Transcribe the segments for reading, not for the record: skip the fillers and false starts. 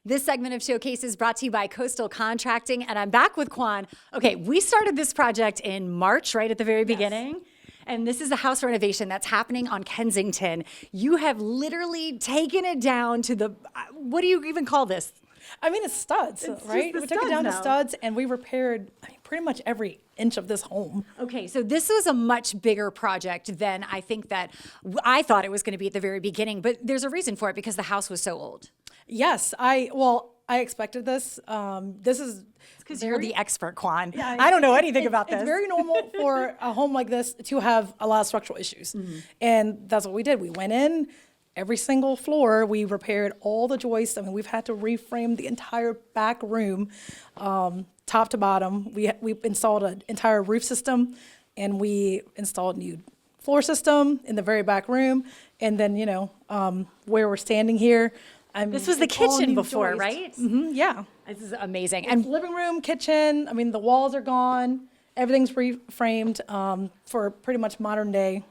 This segment of Showcase is brought to you by Coastal Contracting, and I'm back with Quan. Okay, we started this project in March, right at the very beginning. And this is a house renovation that's happening on Kensington. You have literally taken it down to the, what do you even call this? I mean, it's studs, right? We took it down to studs and we repaired pretty much every inch of this home. Okay, so this was a much bigger project than I think that I thought it was going to be at the very beginning, but there's a reason for it because the house was so old. Yes, I expected this. This is because you're the expert, Quan. Yeah, I don't know anything about this. It's very normal for a home like this to have a lot of structural issues. And that's what we did. We went in, every single floor, we repaired all the joists. I mean, we've had to reframe the entire back room, top to bottom. We installed an entire roof system, and we installed a new floor system in the very back room. And then, where we're standing here, this was the kitchen before, right? Yeah. This is amazing. And living room, kitchen, I mean, the walls are gone. Everything's reframed for pretty much modern day.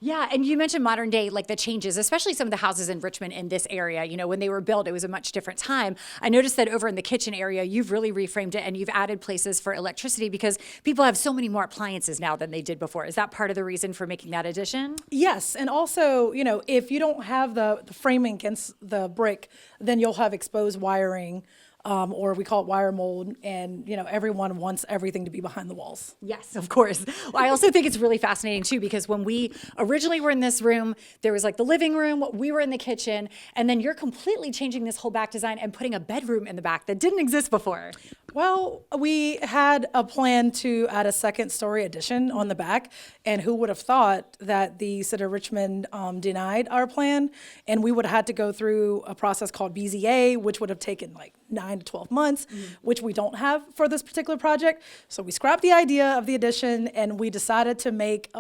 Yeah, and you mentioned modern day, like the changes, especially some of the houses in Richmond in this area. You know, when they were built, it was a much different time. I noticed that over in the kitchen area, you've really reframed it and you've added places for electricity because people have so many more appliances now than they did before. Is that part of the reason for making that addition? Yes, and also, if you don't have the framing against the brick, then you'll have exposed wiring. Or we call it wire mold, and everyone wants everything to be behind the walls. Yes, of course. Well, I also think it's really fascinating too because when we originally were in this room, there was like the living room, we were in the kitchen, and then you're completely changing this whole back design and putting a bedroom in the back that didn't exist before. Well, we had a plan to add a second story addition on the back, and who would have thought that the City of Richmond denied our plan, and we would have had to go through a process called BZA, which would have taken like 9 to 12 months, which we don't have for this particular project. So we scrapped the idea of the addition, and we decided to make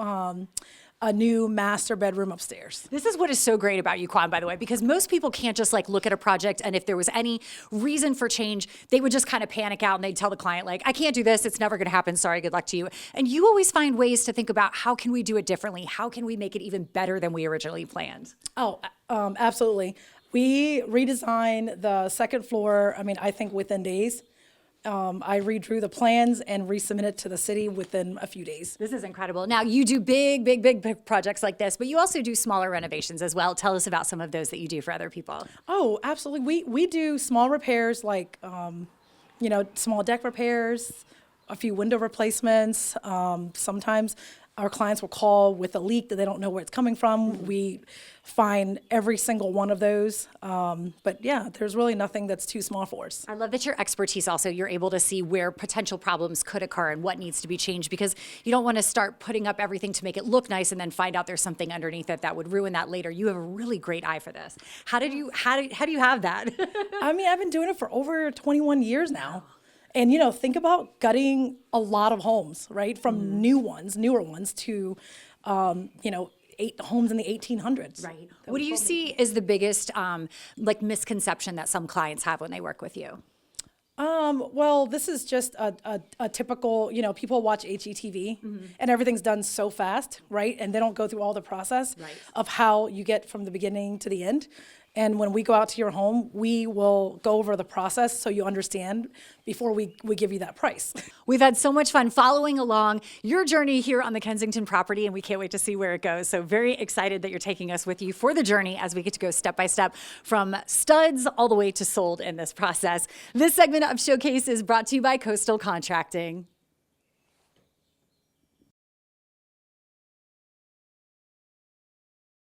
a new master bedroom upstairs. This is what is so great about you, Quan, by the way, because most people can't just like look at a project and if there was any reason for change, they would just kind of panic out and they'd tell the client like, I can't do this, it's never gonna happen, sorry, good luck to you. And you always find ways to think about how can we do it differently? How can we make it even better than we originally planned? Oh, absolutely. We redesigned the second floor, I think within days. I redrew the plans and resubmitted to the city within a few days. This is incredible. Now, you do big projects like this, but you also do smaller renovations as well. Tell us about some of those that you do for other people. Oh, absolutely. We do small repairs like, small deck repairs, a few window replacements. Sometimes our clients will call with a leak that they don't know where it's coming from. We find every single one of those. But yeah, there's really nothing that's too small for us. I love that your expertise also, you're able to see where potential problems could occur and what needs to be changed because you don't want to start putting up everything to make it look nice and then find out there's something underneath it that would ruin that later. You have a really great eye for this. How do you have that? I've been doing it for over 21 years now. And, think about gutting a lot of homes, right? From newer ones to, homes in the 1800s. Right. What do you see is the biggest misconception that some clients have when they work with you? Well, this is just a typical, people watch HGTV and everything's done so fast, right? And they don't go through all the process of how you get from the beginning to the end. And when we go out to your home, we will go over the process so you understand before we give you that price. We've had so much fun following along your journey here on the Kensington property, and we can't wait to see where it goes. So very excited that you're taking us with you for the journey as we get to go step by step from studs all the way to sold in this process. This segment of Showcase is brought to you by Coastal Contracting.